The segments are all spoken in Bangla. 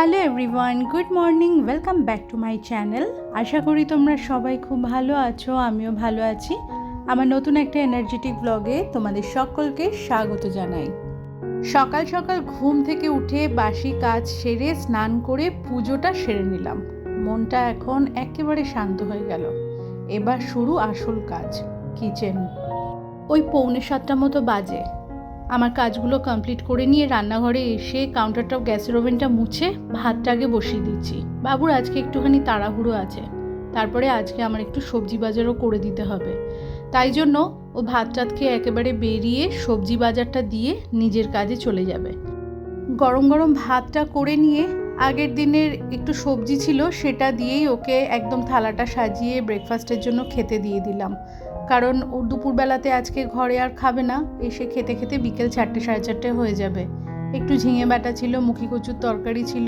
Hello everyone, good morning, welcome back to my channel. আশা করি তোমরা সবাই খুব ভালো আছো, আমিও ভালো আছি। আমার নতুন একটা এনার্জেটিক ব্লগে তোমাদের সকলকে স্বাগত জানাই। সকাল সকাল ঘুম থেকে উঠে বাসি কাজ সেরে স্নান করে পুজোটা সেরে নিলাম। মনটা এখন একেবারে শান্ত হয়ে গেল। এবার শুরু আসল কাজ, কিচেন। ওই 6:45 মতো বাজে। আমার কাজগুলো কমপ্লিট করে নিয়ে রান্নাঘরে এসে কাউন্টারটপ গ্যাসের ওভেনটা মুছে ভাতটা আগে বসিয়ে দিচ্ছি। বাবুর আজকে একটুখানি তাড়াহুড়ো আছে, তারপরে আজকে আমার একটু সবজি বাজারও করে দিতে হবে। তাই জন্য ও ভাত টাত খেয়ে একেবারে বেরিয়ে সবজি বাজারটা দিয়ে নিজের কাজে চলে যাবে। গরম গরম ভাতটা করে নিয়ে আগের দিনের একটু সবজি ছিল সেটা দিয়েই ওকে একদম থালাটা সাজিয়ে ব্রেকফাস্টের জন্য খেতে দিয়ে দিলাম। কারণ ও দুপুরবেলাতে আজকে ঘরে আর খাবে না, এসে খেতে খেতে বিকেল 4টে সাড়ে 4টে হয়ে যাবে। একটু ঝিঙে বাটা ছিল, মুখি কচুর তরকারি ছিল।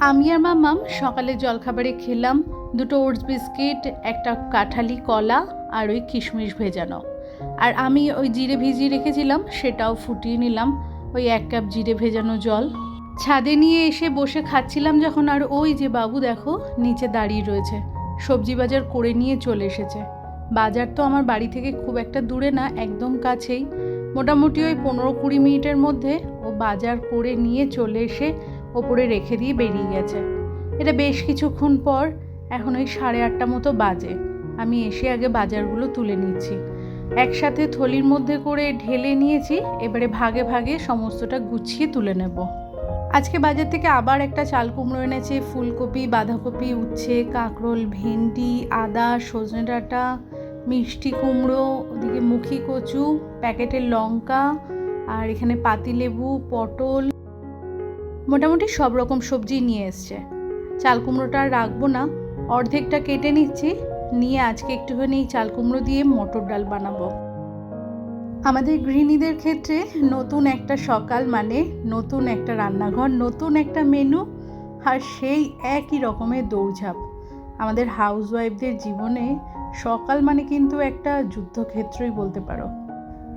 আমি আর মাম্মাম সকালে জলখাবারে খেলাম 2টো ওটস বিস্কিট, একটা কাঁঠালি কলা আর ওই কিশমিশ ভেজানো। আর আমি ওই জিরে ভিজিয়ে রেখেছিলাম সেটাও ফুটিয়ে নিলাম, ওই 1 কাপ জিরে ভেজানো জল। ছাদে নিয়ে এসে বসে খাচ্ছিলাম যখন, আর ওই যে বাবু দেখো নিচে দাঁড়িয়ে রয়েছে, সবজি বাজার করে নিয়ে চলে এসেছে। বাজার তো আমার বাড়ি থেকে খুব একটা দূরে না, একদম কাছেই। মোটামুটি ওই 15-20 মিনিটের মধ্যে ও বাজার করে নিয়ে চলে এসে ওপরে রেখে দিয়ে বেরিয়ে গেছে। এটা বেশ কিছুক্ষণ পর, এখন ওই 8:30 মতো বাজে। আমি এসে আগে বাজারগুলো তুলে নিচ্ছি, একসাথে থলির মধ্যে করে ঢেলে নিয়েছি। এবারে ভাগে ভাগে সমস্তটা গুছিয়ে তুলে নেব। আজকে বাজার থেকে আবার একটা চাল কুমড়ো এনেছে, ফুলকপি, বাঁধাকপি, উচ্ছে, কাঁকরোল, ভেন্ডি, আদা, সজনে ডাঁটা, মিষ্টি কুমড়ো, ওদিকে মুখি কচু, প্যাকেটের লঙ্কা, আর এখানে পাতিলেবু, পটল, মোটামুটি সব রকম সবজি নিয়ে এসছে। চাল কুমড়োটা আর রাখবো না, অর্ধেকটা কেটে নিচ্ছি, নিয়ে আজকে একটুখানি এই চাল কুমড়ো দিয়ে মটর ডাল বানাবো। আমাদের গৃহিণীদের ক্ষেত্রে নতুন একটা সকাল মানে নতুন একটা রান্নাঘর, নতুন একটা মেনু, আর সেই একই রকমের দৌড়ঝাঁপ। আমাদের হাউসওয়াইফদের জীবনে সকাল মানে কিন্তু একটা যুদ্ধক্ষেত্রই বলতে পারো।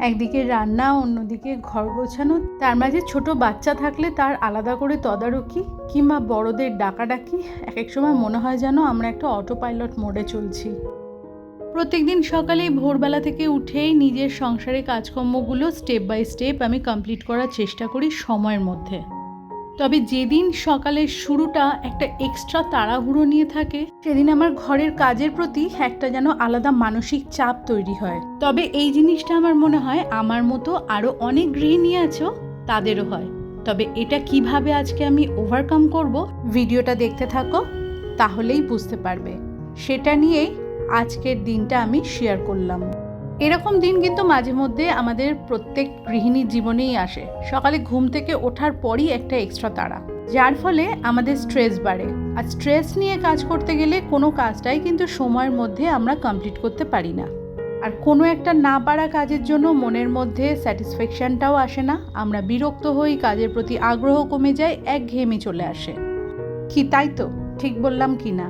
একদিকে রান্না, অন্যদিকে ঘর গোছানো, তার মাঝে ছোট বাচ্চা থাকলে তার আলাদা করে তদারকি, কিংবা বড়দের ডাকাডাকি। এক এক সময় মনে হয় যেন আমরা একটা অটো পাইলট মোডে চলছি। প্রত্যেকদিন সকালেই ভোরবেলা থেকে উঠেই নিজের সংসারের কাজকর্মগুলো স্টেপ বাই স্টেপ আমি কমপ্লিট করার চেষ্টা করি সময়ের মধ্যে। তবে যেদিন সকালের শুরুটা একটা এক্সট্রা তাড়াহুড়ো নিয়ে থাকে, সেদিন আমার ঘরের কাজের প্রতি একটা যেন আলাদা মানসিক চাপ তৈরি হয়। তবে এই জিনিসটা আমার মনে হয় আমার মতো আরও অনেক গৃহিণী আছো তাদেরও হয়। তবে এটা কিভাবে আজকে আমি ওভারকাম করব, ভিডিওটা দেখতে থাকো, তাহলেই বুঝতে পারবে। সেটা নিয়েই আজকের দিনটা আমি শেয়ার করলাম। এরকম দিন কিন্তু মাঝে মধ্যে আমাদের প্রত্যেক গৃহিণীর জীবনেই আসে। সকালে ঘুম থেকে ওঠার পরই একটা এক্সট্রা তাড়া, যার ফলে আমাদের স্ট্রেস বাড়ে। আর স্ট্রেস নিয়ে কাজ করতে গেলে কোনো কাজটাই কিন্তু সময়ের মধ্যে আমরা কমপ্লিট করতে পারি না। আর কোনো একটা না পারা কাজের জন্য মনের মধ্যে স্যাটিসফ্যাকশনটাও আসে না, আমরা বিরক্ত হই, কাজের প্রতি আগ্রহ কমে যায়, একঘেয়েমি চলে আসে। কি তাই তো ঠিক বললাম কি না?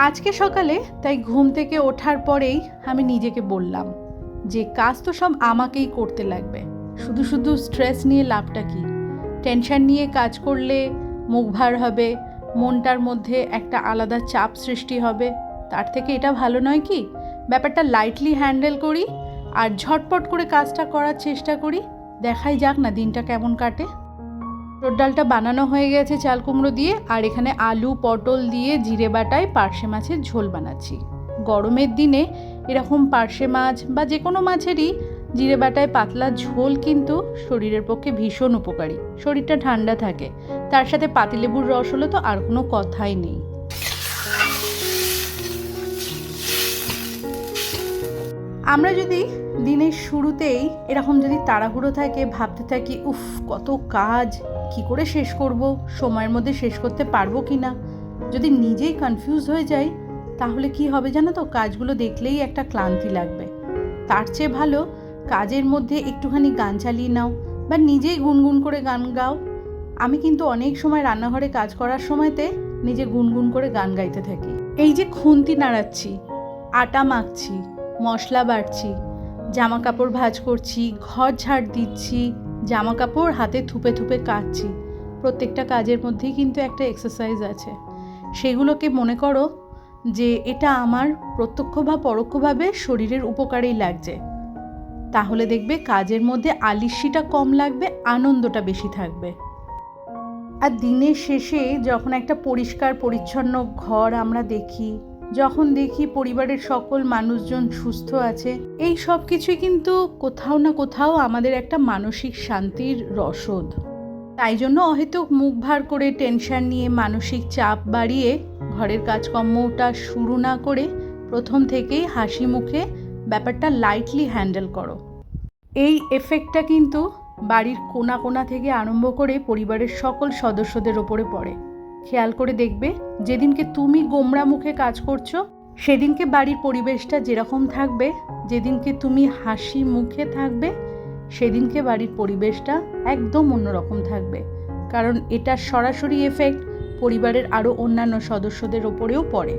আজকে সকালে তাই ঘুম থেকে ওঠার পরেই আমি নিজেকে বললাম যে কাজ তো সব আমাকেই করতে লাগবে, শুধু শুধু স্ট্রেস নিয়ে লাভটা কি? টেনশন নিয়ে কাজ করলে মুখ ভার হবে, মনটার মধ্যে একটা আলাদা চাপ সৃষ্টি হবে। তার থেকে এটা ভালো নয় কি ব্যাপারটা লাইটলি হ্যান্ডেল করি আর ঝটপট করে কাজটা করার চেষ্টা করি, দেখাই যাক না দিনটা কেমন কাটে। মটর ডালটা বানানো হয়ে গেছে চাল কুমড়ো দিয়ে, আর এখানে আলু পটল দিয়ে জিরে বাটায় পার্শে মাছের ঝোল বানাচ্ছি। গরমের দিনে এরকম পার্শে মাছ বা যে কোনো মাছেরই জিরে বাটায় পাতলা ঝোল কিন্তু শরীরের পক্ষে ভীষণ উপকারী, শরীরটা ঠান্ডা থাকে। তার সাথে পাতিলেবুর রস হলে তো আর কোনো কথাই নেই। আমরা যদি দিনের শুরুতেই এরকম যদি তাড়াহুড়ো থাকে, ভাবতে থাকি উফ কত কাজ, কি করে শেষ করব, সময়ের মধ্যে শেষ করতে পারবো কি না, যদি নিজেই কনফিউজ হয়ে যাই, তাহলে কি হবে জানো তো, কাজগুলো দেখলেই একটা ক্লান্তি লাগবে। তার চেয়ে ভালো কাজের মধ্যে একটুখানি গান চালিয়ে নাও বা নিজেই গুনগুন করে গান গাও। আমি কিন্তু অনেক সময় রান্নাঘরে কাজ করার সময়তে নিজে গুনগুন করে গান গাইতে থাকি। এই যে খুন্তি নাড়াচ্ছি, আটা মাখছি, মশলা বাটছি, জামা কাপড় ভাঁজ করছি, ঘর ঝাড় দিচ্ছি, জামা কাপড় হাতে থুপে থুপে কাচ্ছি, প্রত্যেকটা কাজের মধ্যেই কিন্তু একটা এক্সারসাইজ আছে। সেগুলোকে মনে করো যে এটা আমার প্রত্যক্ষ বা পরোক্ষভাবে শরীরের উপকারেই লাগছে, তাহলে দেখবে কাজের মধ্যে আলিস্যিটা কম লাগবে, আনন্দটা বেশি থাকবে। আর দিনের শেষে যখন একটা পরিষ্কার পরিচ্ছন্ন ঘর আমরা দেখি, যখন দেখি পরিবারের সকল মানুষজন সুস্থ আছে, এই সব কিছুই কিন্তু কোথাও না কোথাও আমাদের একটা মানসিক শান্তির রসদ। তাই জন্য অহেতুক মুখ ভার করে টেনশন নিয়ে মানসিক চাপ বাড়িয়ে ঘরের কাজকর্মটা শুরু না করে প্রথম থেকেই হাসি মুখে ব্যাপারটা লাইটলি হ্যান্ডেল করো। এই এফেক্টটা কিন্তু বাড়ির কোণা কোণা থেকে আরম্ভ করে পরিবারের সকল সদস্যদের ওপরে পড়ে। খেয়াল করে দেখবে, যেদিনকে তুমি গোমরা মুখে কাজ করছো সেদিনকে বাড়ির পরিবেশটা যেরকম থাকবে, যেদিনকে তুমি হাসি মুখে থাকবে সেদিনকে বাড়ির পরিবেশটা একদম অন্যরকম থাকবে। কারণ এটার সরাসরি এফেক্ট পরিবারের আরও অন্যান্য সদস্যদের ওপরেও পড়ে।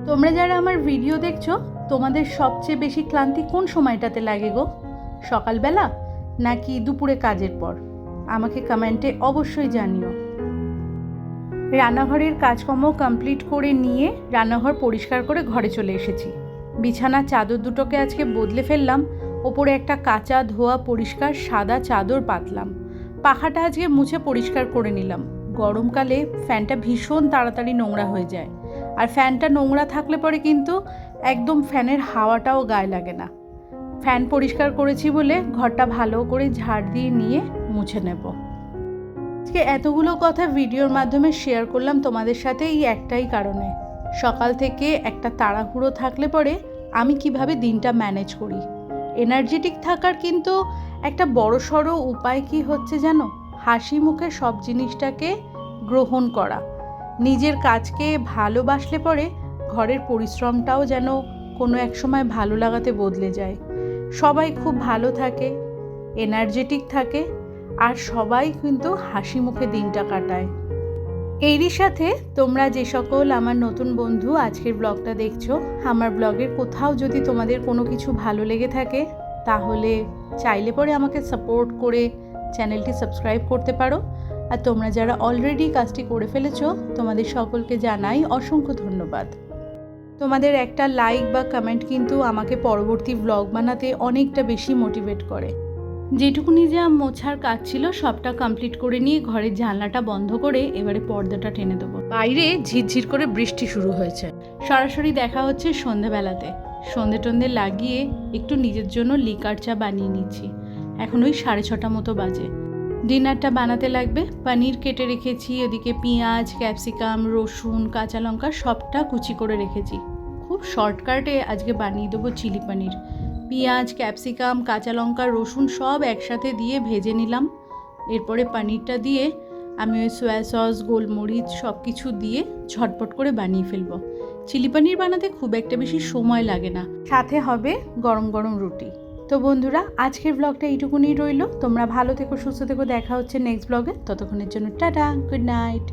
তোমরা যারা আমার ভিডিও দেখছো, তোমাদের সবচেয়ে বেশি ক্লান্তি কোন সময়টাতে লাগে গো? সকালবেলা নাকি দুপুরে কাজের পর? আমাকে কমেন্টে অবশ্যই জানিও। রান্নাঘরের কাজকর্ম কমপ্লিট করে নিয়ে রান্নাঘর পরিষ্কার করে ঘরে চলে এসেছি। বিছানার চাদর দুটোকে আজকে বদলে ফেললাম, ওপরে একটা কাঁচা ধোয়া পরিষ্কার সাদা চাদর পাতলাম। পাখাটা আজকে মুছে পরিষ্কার করে নিলাম। গরমকালে ফ্যানটা ভীষণ তাড়াতাড়ি নোংরা হয়ে যায়, আর ফ্যানটা নোংরা থাকলে পরে কিন্তু একদম ফ্যানের হাওয়াটাও গায়ে লাগে না। ফ্যান পরিষ্কার করেছি বলে ঘরটা ভালো করে ঝাড় দিয়ে নিয়ে মুছে নেব। আজকে এতগুলো কথা ভিডিওর মাধ্যমে শেয়ার করলাম তোমাদের সাথে এই একটাই কারণে, সকাল থেকে একটা তাড়াহুড়ো থাকলে পরে আমি কিভাবে দিনটা ম্যানেজ করি। এনার্জেটিক থাকার কিন্তু একটা বড়সড় উপায় কি হচ্ছে জানো? হাসি মুখে সব জিনিসটাকে গ্রহণ করা। নিজের কাজকে ভালোবাসলে পরে ঘরের পরিশ্রমটাও যেন কোনো এক সময় ভালো লাগাতে বদলে যায়। সবাই খুব ভালো থাকে, এনার্জেটিক থাকে, আর সবাই কিন্তু হাসি মুখে দিনটা কাটায়। এরই সাথে তোমরা যে সকল আমার নতুন বন্ধু আজকের ব্লগটা দেখছো, আমার ব্লগের কোথাও যদি তোমাদের কোনো কিছু ভালো লেগে থাকে তাহলে চাইলে পরে আমাকে সাপোর্ট করে চ্যানেলটি সাবস্ক্রাইব করতে পারো। আর তোমরা যারা অলরেডি কাজটি করে ফেলেছো, তোমাদের সকলকে জানাই অসংখ্য ধন্যবাদ। তোমাদের একটা লাইক বা কমেন্ট কিন্তু আমাকে পরবর্তী ব্লগ বানাতে অনেকটা বেশি মোটিভেট করে। যেটুকুনি যা মোছার কাজ ছিল সবটা কমপ্লিট করে নিয়ে ঘরের জানলাটা বন্ধ করে এবারে পর্দাটা টেনে দেবো। বাইরে ঝিরঝির করে বৃষ্টি শুরু হয়েছে। সরাসরি দেখা হচ্ছে সন্ধেবেলাতে। সন্ধে টন্ধে লাগিয়ে একটু নিজের জন্য লিকার চা বানিয়ে নিচ্ছি। এখন ওই 6:30 মতো বাজে। ডিনারটা বানাতে লাগবে। পনির কেটে রেখেছি, ওদিকে পেঁয়াজ, ক্যাপসিকাম, রসুন, কাঁচা লঙ্কা সবটা কুচি করে রেখেছি। খুব শর্টকাটে আজকে বানিয়ে দেবো চিলি পনির। পেঁয়াজ, ক্যাপসিকাম, কাঁচা লঙ্কা, রসুন সব একসাথে দিয়ে ভেজে নিলাম। এরপরে পনিরটা দিয়ে আমি ওই সয়া সস, গোলমরিচ সব কিছু দিয়ে ঝটপট করে বানিয়ে ফেলবো। চিলি পনির বানাতে খুব একটা বেশি সময় লাগে না, সাথে হবে গরম গরম রুটি। তো বন্ধুরা, আজকের ব্লগটা এইটুকুনি রইল। তোমরা ভালো থেকো, সুস্থ থেকো। দেখা হচ্ছে নেক্সট ব্লগে। ততক্ষণের জন্য টাটা, গুড নাইট।